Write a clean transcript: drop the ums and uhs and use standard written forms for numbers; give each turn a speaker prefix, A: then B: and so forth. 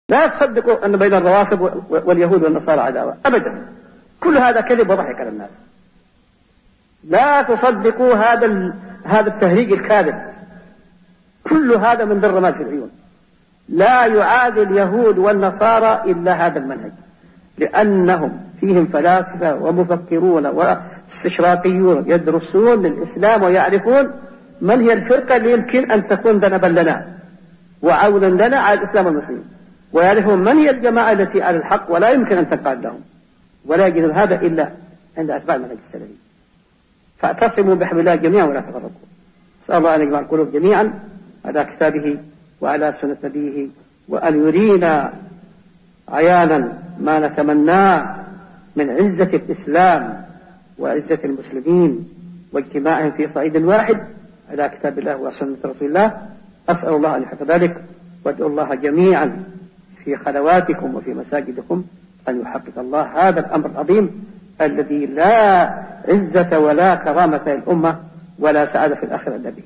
A: لا تصدقوا أن بين الروافض واليهود والنصارى عداوة أبدا، كل هذا كذب وضحك على الناس. لا تصدقوا هذا التهريج الكاذب، كل هذا من ذرمات في العيون. لا يعادي اليهود والنصارى إلا هذا المنهج، لأنهم فيهم فلاسفة ومفكرون واستشراقيون يدرسون الإسلام ويعرفون من هي الفرقة اللي يمكن أن تكون ذنبا لنا وعونا لنا على الإسلام والمسلمين، ويعرفون من هي الجماعة التي على الحق ولا يمكن أن تنقاد لهم، ولا يجد هذا إلا عند أتباع المنهج السلفي. فاعتصموا بحبل الله جميعا ولا تفرقوا. أسأل الله أن يجمع القلوب جميعا على كتابه وعلى سنة نبيه، وأن يرينا عيانا ما نتمناه من عزة الإسلام وعزة المسلمين واجتماعهم في صعيد واحد على كتاب الله وسنة رسول الله. أسأل الله أن يحفظ ذلك، وادعوا الله جميعا في خلواتكم وفي مساجدكم أن يحقق الله هذا الأمر العظيم الذي لا عزة ولا كرامة للأمة ولا سعادة في الآخرة إلا به.